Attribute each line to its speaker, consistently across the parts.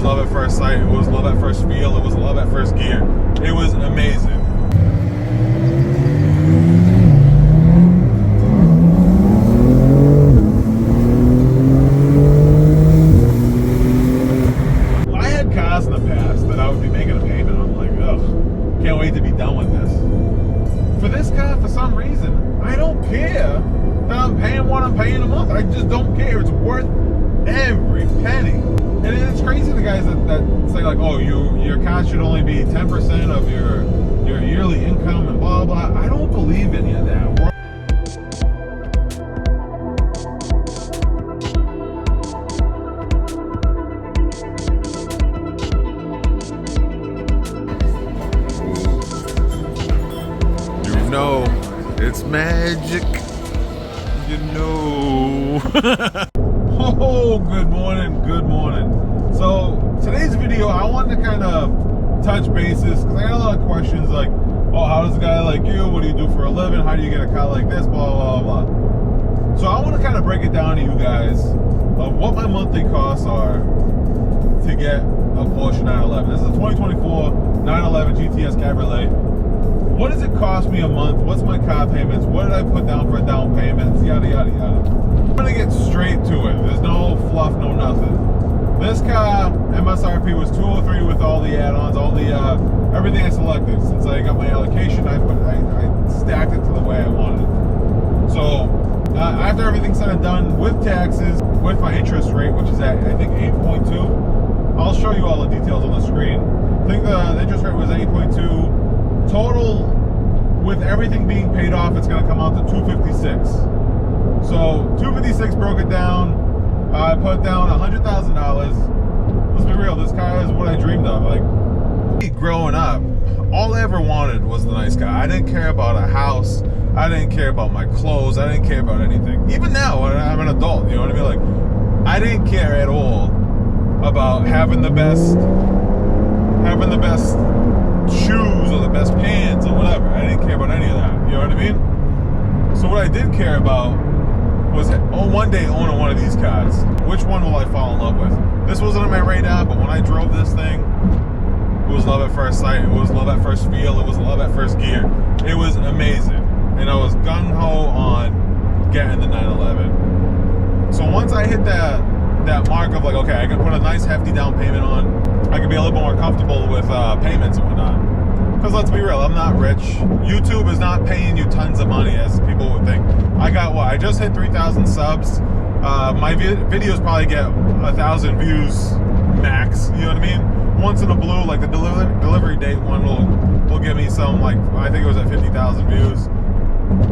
Speaker 1: was love at first sight. It was love at first feel. It was love at first gear. It was amazing. I had cars in the past that I would be making a payment on, like, ugh, can't wait to be done with this. For this car, for some reason, I don't care that I'm paying what I'm paying a month. I just don't care. It's worth every penny. And it's crazy, the guys that say, like, oh, your car should only be 10% of your yearly income and blah, blah. I don't believe any of that. You know, it's magic. You know. Oh, good morning, good morning. So today's video, I wanted to kind of touch bases because I got a lot of questions like, oh, how does a guy like you, what do you do for a living, how do you get a car like this, blah, blah, blah. So I want to kind of break it down to you guys of what my monthly costs are to get a Porsche 911. This is a 2024 911 GTS Cabriolet. What does it cost me a month? What's my car payments? What did I put down for down payments? Yada, yada, yada. I'm gonna get straight to it. There's no fluff, no nothing. This car, MSRP was $203 with all the add-ons, all the everything I selected. Since I got my allocation, I stacked it to the way I wanted it. So after everything's said and done, with taxes, with my interest rate, which is at I think 8.2, I'll show you all the details on the screen. I think the interest rate was 8.2. Total, with everything being paid off, it's gonna come out to $256. So 256 broke it down. I put down $100,000. Let's be real, this car is what I dreamed of. Like, growing up, all I ever wanted was the nice car. I didn't care about a house. I didn't care about my clothes. I didn't care about anything. Even now, when I'm an adult, you know what I mean? Like, I didn't care at all about having the best shoes or the best pants or whatever. I didn't care about any of that. You know what I mean? So what I did care about was one day owning one of these cars. Which one will I fall in love with? This wasn't on my radar, but when I drove this thing, it was love at first sight. It was love at first feel. It was love at first gear. It was amazing. And I was gung-ho on getting the 911. So once I hit that mark of like, okay, I can put a nice hefty down payment on, I can be a little more comfortable with payments and whatnot. Because let's be real, I'm not rich. YouTube is not paying you tons of money as people would think. I got what? I just hit 3,000 subs. My videos probably get 1,000 views max. You know what I mean? Once in a blue, like the delivery date one will give me some, like, I think it was at 50,000 views.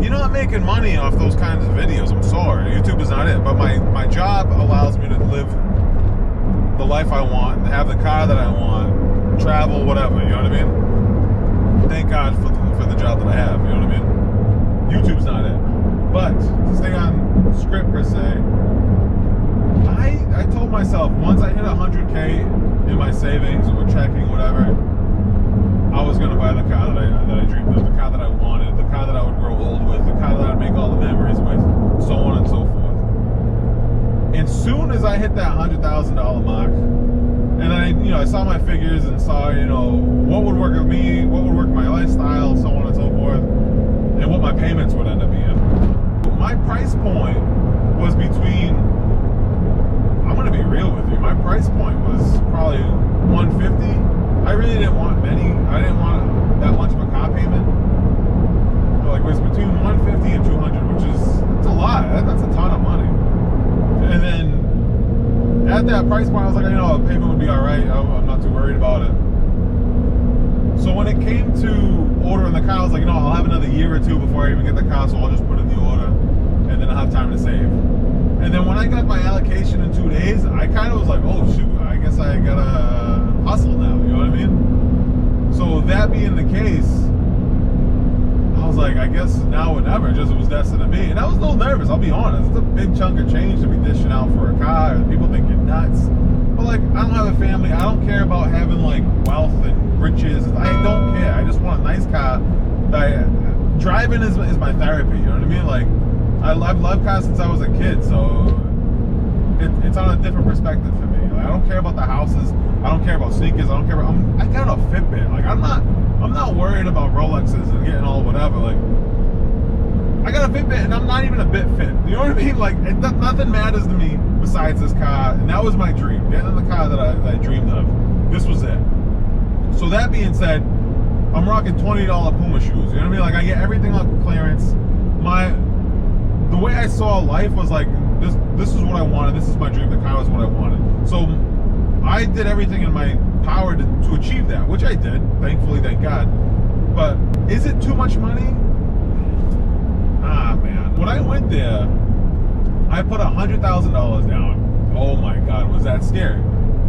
Speaker 1: You're not making money off those kinds of videos. I'm sorry, YouTube is not it. But my job allows me to live the life I want, have the car that I want, travel, whatever. You know what I mean? Thank God for the job that I have, you know what I mean? YouTube's not it. But to stay on script per se, I told myself once I hit 100K in my savings or checking, whatever, I was gonna buy the car that I dreamed of, the car that I wanted, the car that I would grow old with, the car that I'd make all the memories with, so on and so forth. And soon as I hit that $100,000 mark, and I saw my figures and saw, what would work with me, what would work with my lifestyle, so on and so forth, and what my payments would end up being. My price point was between, I'm gonna be real with you, my price point was probably $150. I really didn't want many. I didn't want that much of a car payment. Like, it was between $150 and $200, which is, that's a lot. That's a ton of money. And then at that price point, I was like, a payment would be all right. I'm not too worried about it. So when it came to ordering the car, I was like, I'll have another year or two before I even get the car, so I'll just put in the order, and then I'll have time to save. And then when I got my allocation in 2 days, I kind of was like, oh shoot, I guess I gotta hustle now, you know what I mean? So that being the case, I was like, I guess now or never, just it was destined to be. And I was a little nervous, I'll be honest. It's a big chunk of change to be dishing out for a car, and people think you're nuts. But like, I don't have a family, I don't care about having like wealth and riches. I don't care, I just want a nice car. Driving is my therapy, you know what I mean? Like, I've loved cars since I was a kid, so it's on a different perspective for me. Like, I don't care about the houses. I don't care about sneakers. I don't care about. I got a Fitbit. Like I'm not worried about Rolexes and getting all whatever. Like I got a Fitbit and I'm not even a bit fit. You know what I mean? Like nothing matters to me besides this car, and that was my dream. Getting in the car that I dreamed of. This was it. So that being said, I'm rocking $20 Puma shoes. You know what I mean? Like I get everything off clearance. The way I saw life was like this is what I wanted. This is my dream. The car was what I wanted. So I did everything in my power to achieve that, which I did. Thankfully, thank God. But is it too much money? Ah, man. When I went there, I put $100,000 down. Oh my God, was that scary?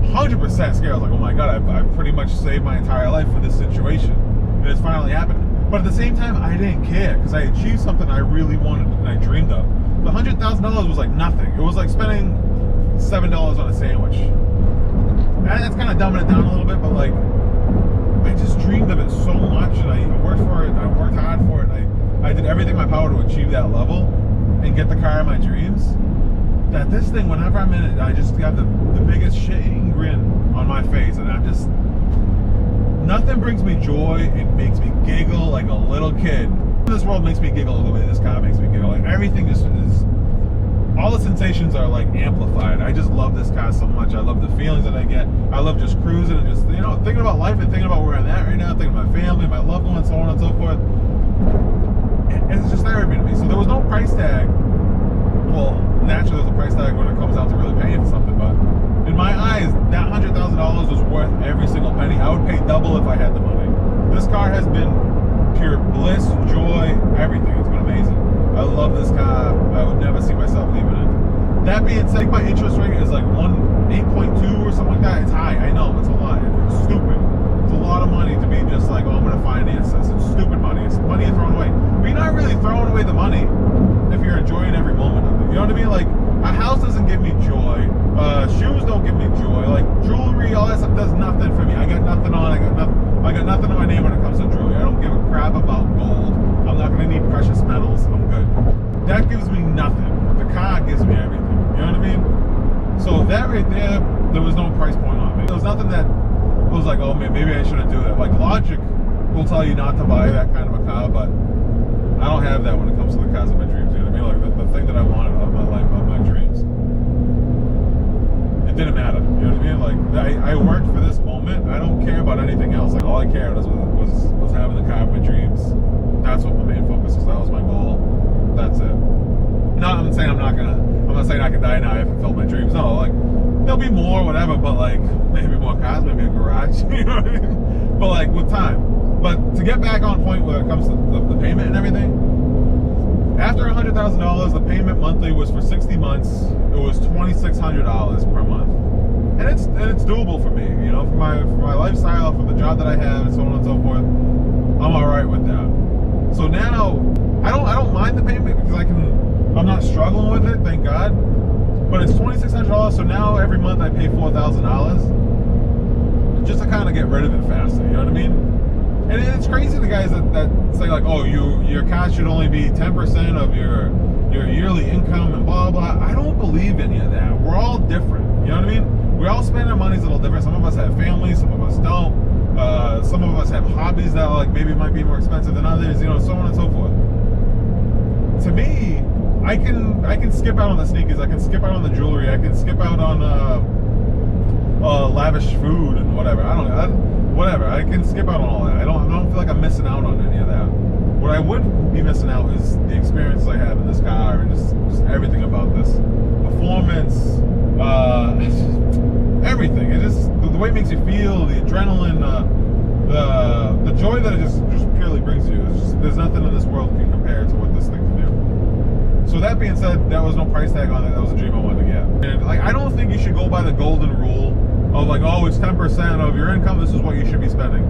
Speaker 1: 100% scared. I was like, oh my God, I've pretty much saved my entire life for this situation. And it's finally happening. But at the same time, I didn't care because I achieved something I really wanted and I dreamed of. The $100,000 was like nothing. It was like spending $7 on a sandwich. And that's kind of dumbing it down a little bit, but like, I just dreamed of it so much and I worked for it and I worked hard for it. And I did everything in my power to achieve that level and get the car of my dreams. That this thing, whenever I'm in it, I just got the biggest shit-eating grin on my face, and I'm just, nothing brings me joy. It makes me giggle like a little kid. This world makes me giggle the way this car makes me giggle. Like everything just is, all the sensations are like amplified. I just love this car so much. I love the feelings that I get. I love just cruising and just, you know, thinking about life and thinking about where I'm at right now, thinking about my family, my loved ones, so on and so forth. And it's just everything to me. So there was no price tag. Well, naturally there's a price tag when it comes out to really paying for something, but in my eyes, that $100,000 was worth every single penny. I would pay double if I had the money. This car has been pure bliss, joy, everything. It's been amazing. I love this car. I would never see myself leaving it. That being said, my interest rate is like 8.2 or something like that. It's high. I know, it's a lot. It's stupid. It's a lot of money to be just like, oh, I'm going to finance this. It's stupid money. It's money you're throwing away. But you're not really throwing away the money if you're enjoying every moment of it. You know what I mean? Like, a house doesn't give me joy. Shoes don't give me joy. Like, jewelry, all that stuff does nothing for me. I got nothing on. I got nothing on my name when it comes to jewelry. I don't give a crap about gold. I'm not going to need precious metals. I'm good. That gives me nothing. The car gives me everything. You know what I mean? So that right there was no price point on me. There was nothing that was like, oh man, maybe I shouldn't do that. Like, logic will tell you not to buy that kind of a car, but I don't have that when it comes to the cars of my dreams. You know what I mean? Like the thing that I wanted of my life, of my dreams. It didn't matter. You know what I mean? Like I worked for this moment. I don't care about anything else. Like all I cared was having the car of my dreams. That's what my main focus was. That was my goal. That's it. I'm not saying I can die now if I fulfill my dreams. No, like there'll be more, whatever, but like maybe more cars, maybe a garage. You know what I mean? But like with time. But to get back on point when it comes to the payment and everything, after $100,000, the payment monthly was for 60 months. It was $2,600 per month, and it's doable for me. You know, for my lifestyle, for the job that I have, and so on and so forth. I'm all right with that. So now I don't mind the payment because I'm not struggling with it, thank God. But it's $2,600, so now every month I pay $4,000 just to kind of get rid of it faster. You know what I mean? And it's crazy the guys that say like, oh, your cash should only be 10% of your yearly income and blah blah. I don't believe any of that. We're all different. You know what I mean? We all spend our money a little different. Some of us have families, some of us don't. Some of us have hobbies that like maybe might be more expensive than others. You know, so on and so forth. To me, I can skip out on the sneakers. I can skip out on the jewelry. I can skip out on lavish food and whatever. Whatever. I can skip out on all that. I don't feel like I'm missing out on any of that. What I would be missing out is the experiences I have in this car and just everything about this. Performance, everything. It just the way it makes you feel, the adrenaline, the joy that it just purely brings you. There's nothing in this world can compare to what this thing can do. So that being said, there was no price tag on it. That was a dream I wanted to get. And like, I don't think you should go by the golden rule of like, oh, it's 10% of your income, this is what you should be spending.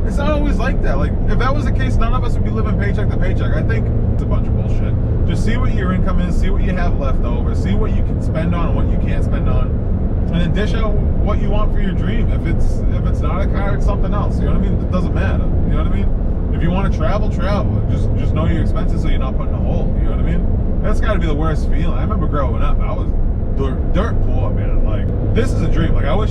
Speaker 1: It's not always like that. Like, if that was the case, none of us would be living paycheck to paycheck. I think it's a bunch of bullshit. Just see what your income is, see what you have left over, see what you can spend on and what you can't spend on, and then dish out what you want for your dream. If it's not a car, it's something else. You know what I mean? It doesn't matter. You know what I mean? If you want to travel. Just know your expenses so you're not putting a hole. You know what I mean? That's got to be the worst feeling. I remember growing up, I was dirt poor, man. Like, this is a dream. Like I wish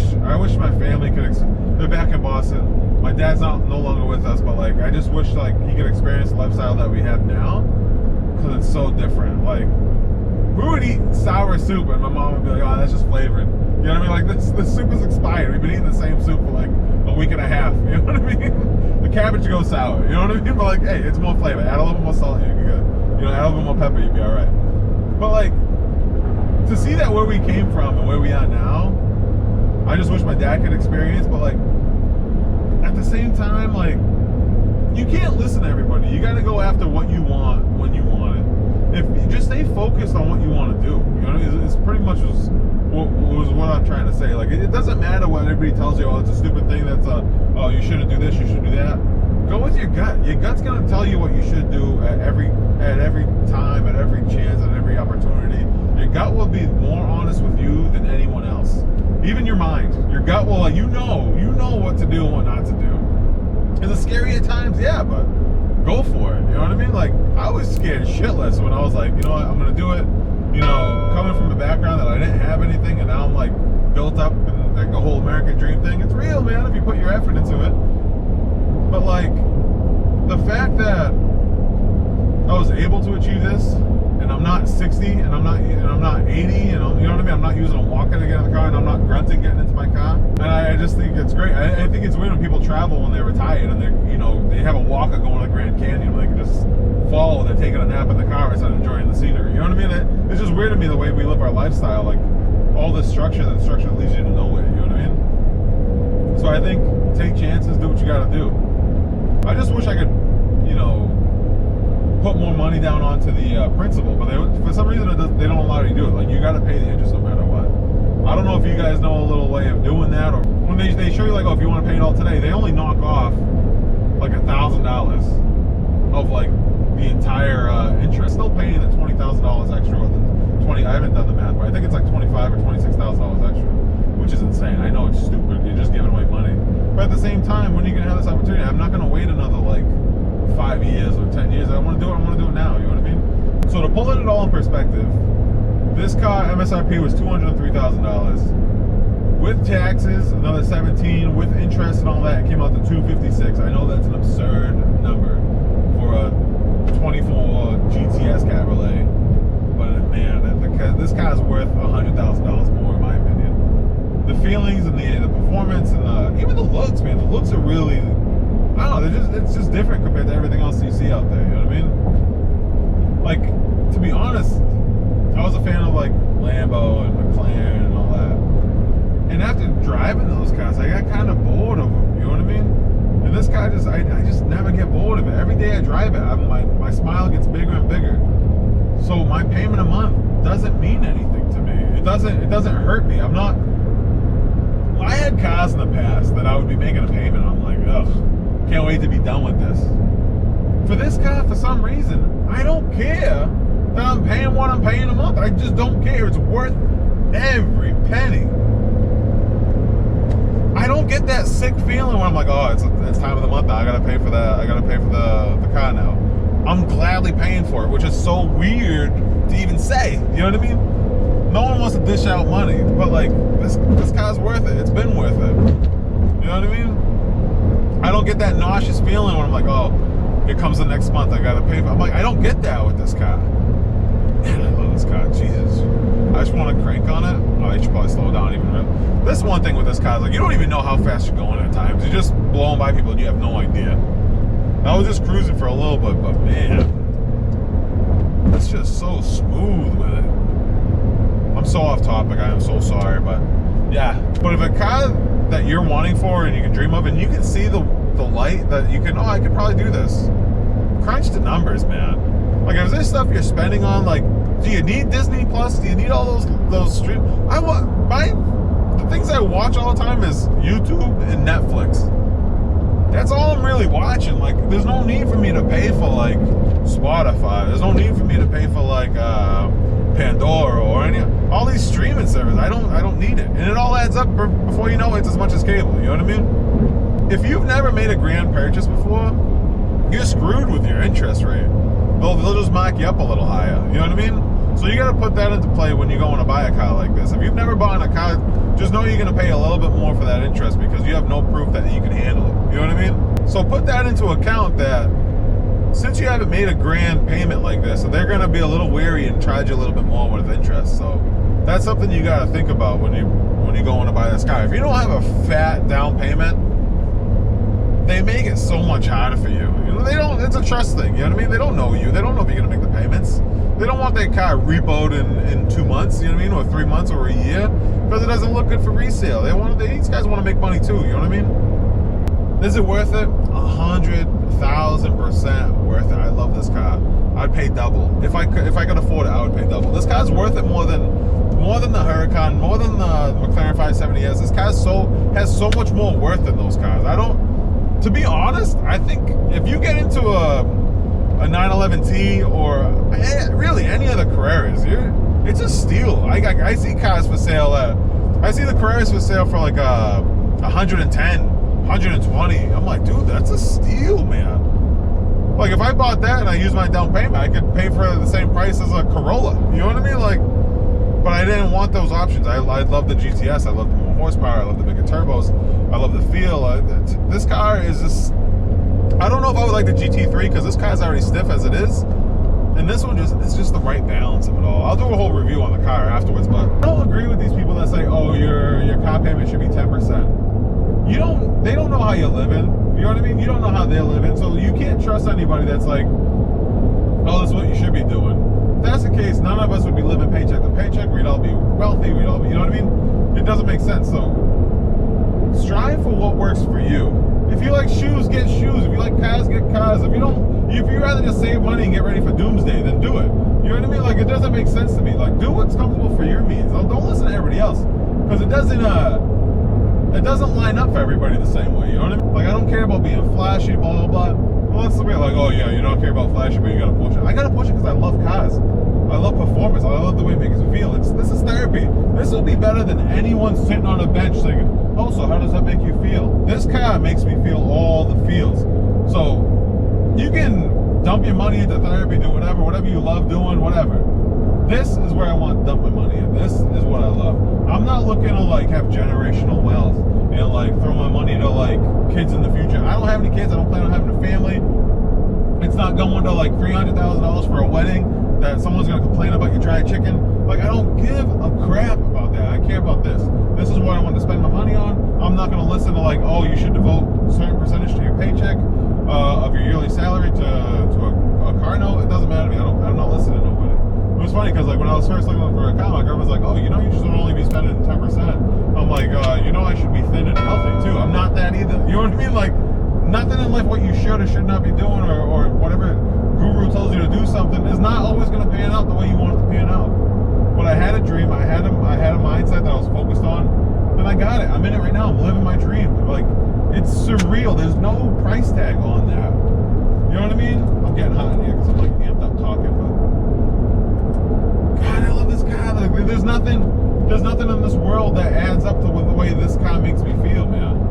Speaker 1: my family could. They're back in Boston. My dad's no longer with us, but like I just wish like he could experience the lifestyle that we have now, because it's so different. Like we would eat sour soup, and my mom would be like, "Oh, that's just flavored." You know what I mean? Like this soup is expired. We've been eating the same soup for like a week and a half. You know what I mean? The cabbage goes sour. You know what I mean? But like, hey, it's more flavor. Add a little bit more salt, you'd be good. You know, add a little bit more pepper, you'd be all right. But like, to see that where we came from and where we are now, I just wish my dad could experience. But like, at the same time, like, you can't listen to everybody. You got to go after what you want when you want it. If you just stay focused on what you want to do, you know, it's pretty much what I'm trying to say. Like, it doesn't matter what everybody tells you. Oh, it's a stupid thing. That's oh, you shouldn't do this. You should do that. Go with your gut. Your gut's gonna tell you what you should do at every time, at every chance, at every opportunity. Your gut will be more honest with you than anyone else. Even your mind. Your gut will, like, you know what to do and what not to do. Is it scary at times? Yeah, but go for it. You know what I mean? Like, I was scared shitless when I was like, you know what, I'm gonna do it. You know, coming from a background that I didn't have anything, and now I'm like built up in like the whole American dream thing. It's real, man, if you put your effort into it. But like, the fact that I was able to achieve this, and I'm not 60, and I'm not 80, and you know what I mean? I'm not using a walker to get in the car, and I'm not grunting getting into my car. And I just think it's great. I think it's weird when people travel when they're retired and they're, you know, they have a walker going to the Grand Canyon where they can just fall and they're taking a nap in the car instead of enjoying the scenery. You know what I mean? It's just weird to me the way we live our lifestyle. Like, all this structure that leads you to nowhere. You know what I mean? So I think take chances, do what you got to do. I just wish I could, you know, put more money down onto the principal, but for some reason they don't allow you to do it. Like, you got to pay the interest no matter what. I don't know if you guys know a little way of doing that, or when they show you like, oh, if you want to pay it all today, they only knock off like $1,000 of like the entire interest. Still paying the $20,000 extra, or the 20. I haven't done the math, but I think it's like $25,000 or $26,000 extra, which is insane. I know it's stupid. You're just giving away money, but at the same time, when are you gonna have this opportunity? I'm not gonna wait another like 5 years or 10 years. I want to do it now. You know what I mean? So to pull it all in perspective, this car MSRP was $203,000. With taxes, another 17. With interest and all that, it came out to $256. I know that's an absurd number for a 24 GTS Cabriolet, but man, this car's worth $100,000 more in my opinion. The feelings and the performance and even the looks, man. The looks are really, I don't know, it's just different compared to everything else you see out there, you know what I mean? Like, to be honest, I was a fan of like Lambo and McLaren and all that. And after driving those cars, I got kind of bored of them, you know what I mean? And this car I just never get bored of it. Every day I drive it, my smile gets bigger and bigger. So my payment a month doesn't mean anything to me. It doesn't hurt me. I had cars in the past that I would be making a payment. I'm like, ugh, can't wait to be done with this. For this car, for some reason, I don't care that I'm paying what I'm paying a month. I just don't care. It's worth every penny. I don't get that sick feeling when I'm like, oh, it's time of the month now. I gotta pay for that. I gotta pay for the car now. I'm gladly paying for it, which is so weird to even say. You know what I mean? No one wants to dish out money, but like this car's worth it. It's been worth it. You know what I mean? I don't get that nauseous feeling when I'm like, oh, here comes the next month. I gotta pay for it. I'm like, I don't get that with this car. Man, I love this car. Jesus. I just want to crank on it. Oh, I should probably slow down even more. That's one thing with this car. Is like, you don't even know how fast you're going at times. You're just blowing by people and you have no idea. I was just cruising for a little bit, but man, it's just so smooth with it. I'm so off topic. I am so sorry, but yeah. But if a car that you're wanting for and you can dream of, and you can see the light that you can, oh, I could probably do this. Crunch the numbers, man. Like, if there's stuff you're spending on, like, do you need Disney Plus? Do you need all those stream? The things I watch all the time is YouTube and Netflix. That's all I'm really watching. Like, there's no need for me to pay for like Spotify. There's no need for me to pay for like Pandora or all these streaming services. I don't need it, and it all adds up before you know it's as much as cable. You know what I mean? If you've never made a grand purchase before, you're screwed with your interest rate. They'll just mark you up a little higher. You know what I mean? So you got to put that into play when you go to buy a car like this. If you've never bought a car, just know you're going to pay a little bit more for that interest because you have no proof that you can handle it. You know what I mean? So put that into account that since you haven't made a grand payment like this, so they're going to be a little wary and charge you a little bit more with interest. So that's something you got to think about when you go in to buy this car. If you don't have a fat down payment, they make it so much harder for you. You know, they don't. It's a trust thing. You know what I mean? They don't know you. They don't know if you're gonna make the payments. They don't want their car repoed in 2 months. You know what I mean? Or 3 months or a year because it doesn't look good for resale. These guys want to make money too. You know what I mean? Is it worth it? 100,000% worth it. I love this car. I'd pay double if I could afford it. I would pay double. This car's worth it more than the Huracan, more than the McLaren 570S. This car has so much more worth than those cars. To be honest, I think if you get into a 911T or really any of the Carreras, it's a steal. I see cars for sale I see the Carreras for sale for like 110, 120. I'm like, dude, that's a steal, man. Like if I bought that and I used my down payment, I could pay for the same price as a Corolla. You know what I mean? Like, but I didn't want those options. I love the GTS. I love the more horsepower. I love the bigger turbos. I love the feel. This car is just... I don't know if I would like the GT3 because this car's already stiff as it is. And this one it's just the right balance of it all. I'll do a whole review on the car afterwards, but I don't agree with these people that say, oh, your car payment should be 10%. They don't know how you're living. You know what I mean? You don't know how they're living. So you can't trust anybody that's like, oh, this is what you should be doing. If that's the case, none of us would be living paycheck to paycheck. We'd all be wealthy. We'd all be, you know what I mean? It doesn't make sense. So strive for what works for you. If you like shoes, get shoes. If you like cars, get cars. If you rather just save money and get ready for doomsday, then do it. You know what I mean? Like, it doesn't make sense to me. Like, do what's comfortable for your means. Don't listen to everybody else because it doesn't line up for everybody the same way. You know what I mean? Like, I don't care about being flashy, blah blah blah. Well, that's the way. Like, oh yeah, you don't care about flashy, but you got to push it. I got to push it because I love cars. I love performance. I love the way it makes me feel. This is therapy. This will be better than anyone sitting on a bench thinking, oh, so how does that make you feel? This car makes me feel all the feels. So you can dump your money into therapy, do whatever you love doing, whatever. This is where I want to dump my money in. This is what I love. I'm not looking to like have generational wealth and like throw my money to like kids in the future. I don't have any kids. I don't plan on having a family. It's not going to like $300,000 for a wedding that someone's going to complain about your dried chicken. Like, I don't give a crap about that. I care about this. This is what I want to spend my money on. I'm not going to listen to like, oh, you should devote a certain percentage to your paycheck of your yearly salary to a car note. It doesn't matter to me. I'm not listening to nobody. It was funny because like when I was first looking for a car, my girl was like, oh, you know, you should only be spending 10%. I'm like, you know, I should be thin and healthy too. I'm not that either. You know what I mean? Like, nothing in life what you should or should not be doing or whatever guru tells you to do something is not always going to pan out the way you want it to pan out. But I had a dream. I had a mindset that I was focused on, and I got it. I'm in it right now. I'm living my dream. Like, it's surreal. There's no price tag on that. You know what I mean? I'm getting hot in here because I'm like amped up talking, but God, I love this car. Like, there's nothing in this world that adds up to the way this car makes me feel, man.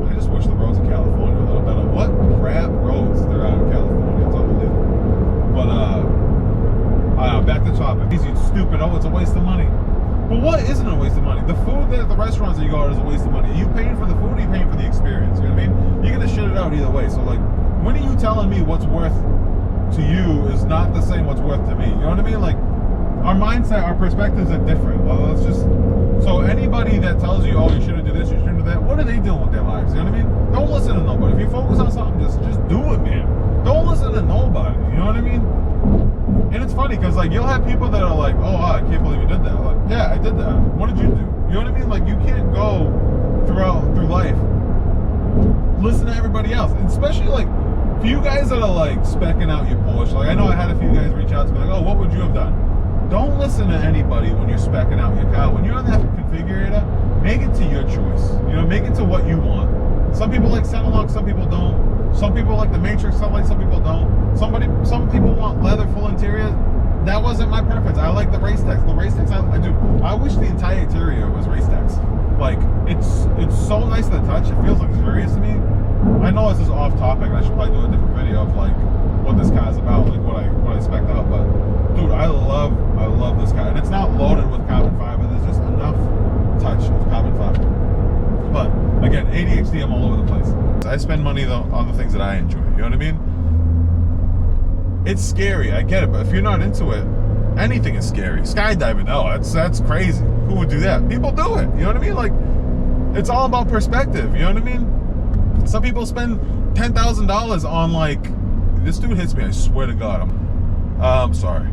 Speaker 1: I just wish the roads in California were a little better. What crap roads there are in California. It's unbelievable. But back to topic. Easy, stupid. Oh, it's a waste of money. But what isn't a waste of money? The food at the restaurants that you go to is a waste of money. Are you paying for the food or are you paying for the experience? You know what I mean? You're going to shit it out either way. So, like, when are you telling me what's worth to you is not the same what's worth to me? You know what I mean? Like, our mindset, our perspectives are different. Well, it's just... So anybody that tells you, oh, you shouldn't do this, you shouldn't do that, what are they doing with their lives? You know what I mean? Don't listen to nobody. If you focus on something, just do it, man. Don't listen to nobody. You know what I mean? And it's funny because like you'll have people that are like, oh, I can't believe you did that. Like, yeah, I did that. What did you do? You know what I mean? Like, you can't go through life listen to everybody else, and especially like for you guys that are like specking out your Porsche. Like, I know I had a few guys reach out to me like, oh, what would you have done? Don't listen to anybody when you're specking out your car. When you're on that configurator, make it to your choice. You know, make it to what you want. Some people like Centerlock, some people don't. Some people like the Matrix, some people don't. Some people want leather full interior. That wasn't my preference. I like the race text. The race text I do. I wish the entire interior was race text. Like, it's so nice to touch. It feels luxurious to me. I know this is off topic. I should probably do a different video of like what this car is about, like what I spec'd out. But dude, I love this car, and it's not loaded with carbon fiber. There's just enough touch of carbon fiber. But again, ADHD, I'm all over the place. I spend money though on the things that I enjoy. You know what I mean? It's scary, I get it, but if you're not into it, anything is scary. Skydiving, oh, that's crazy. Who would do that? People do it. You know what I mean? Like, it's all about perspective. You know what I mean? Some people spend $10,000 on, like, this dude hits me, I swear to God. I'm sorry,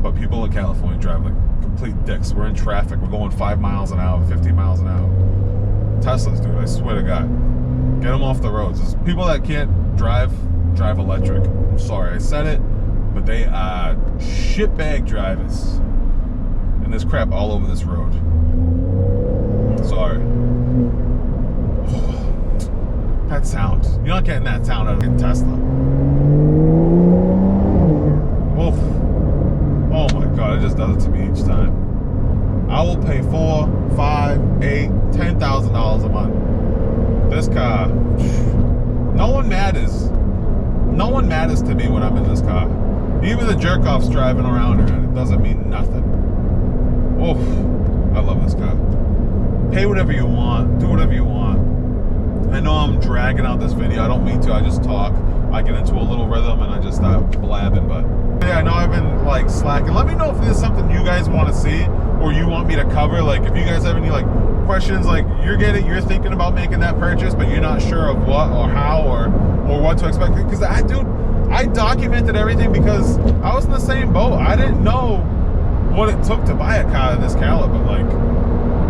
Speaker 1: but people in California drive like complete dicks. We're in traffic. We're going 5 miles an hour, 15 miles an hour. Teslas, dude, I swear to God. Get them off the roads. There's people that can't drive electric. I'm sorry, I said it, but they are shitbag drivers. And there's crap all over this road. Sorry. That sound. You're not getting that sound out of a Tesla. Oof. Oh my God, it just does it to me each time. I will pay $4,000, $5,000, $8,000, $10,000 a month. This car, no one matters. No one matters to me when I'm in this car. Even the jerk-off's driving around her, and it doesn't mean nothing. Oof, I love this car. Pay whatever you want, do whatever you want. I know I'm dragging out this video. I don't mean to. I just talk. I get into a little rhythm and I just start blabbing. But yeah, I know I've been like slacking. Let me know if there's something you guys want to see or you want me to cover. Like if you guys have any like questions, like you're thinking about making that purchase, but you're not sure of what or how or what to expect. Because I documented everything because I was in the same boat. I didn't know what it took to buy a car of this caliber. Like.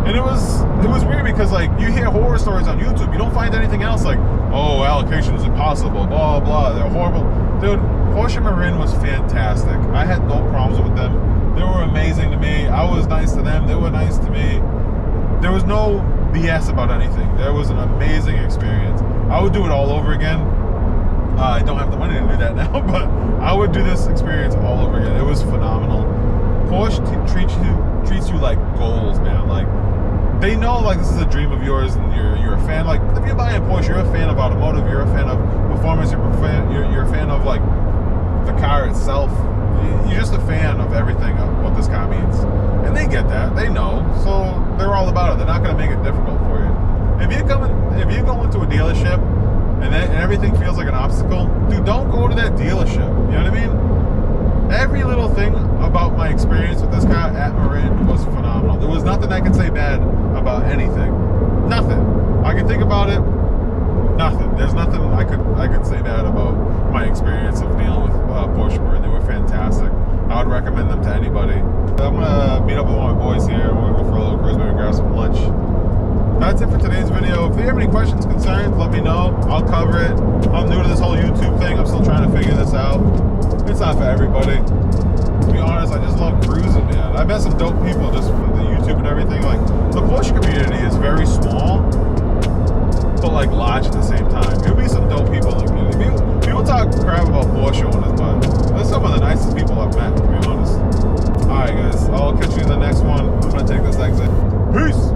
Speaker 1: And it was weird because like you hear horror stories on YouTube, you don't find anything else like, oh, allocation is impossible, blah blah, they're horrible. Dude, Porsche Marin was fantastic. I had no problems with them. They were amazing to me. I was nice to them. They were nice to me. There was no BS about anything. There was an amazing experience. I would do it all over again. I don't have the money to do that now, but I would do this experience all over again. It was phenomenal. Porsche treats you like goals, man. Like. They know like this is a dream of yours and you're a fan. Like if you're buying a Porsche, you're a fan of automotive, you're a fan of performance, you're a fan of like the car itself. You're just a fan of everything of what this car means. And they get that, they know. So they're all about it. They're not gonna make it difficult for you. If you go into a dealership and everything feels like an obstacle, dude, don't go to that dealership. You know what I mean? Every little thing about my experience with this car at Marin was phenomenal. There was nothing I could say bad about anything. Nothing. I can think about it. Nothing. There's nothing I could say bad about my experience of dealing with Porsche Marin. They were fantastic. I would recommend them to anybody. I'm gonna meet up with one of my boys here. We're gonna go for a little cruise, maybe grab some lunch. That's it for today's video. If you have any questions, concerns, let me know. I'll cover it. I'm new to this whole YouTube thing. I'm still trying to figure this out. It's not for everybody. To be honest, I just love cruising, man. I met some dope people just from the YouTube and everything. Like, the Porsche community is very small, but like large at the same time. There'll be some dope people in the community. People talk crap about Porsche on this, but they're some of the nicest people I've met, to be honest. Alright guys, I'll catch you in the next one. I'm gonna take this exit. Peace!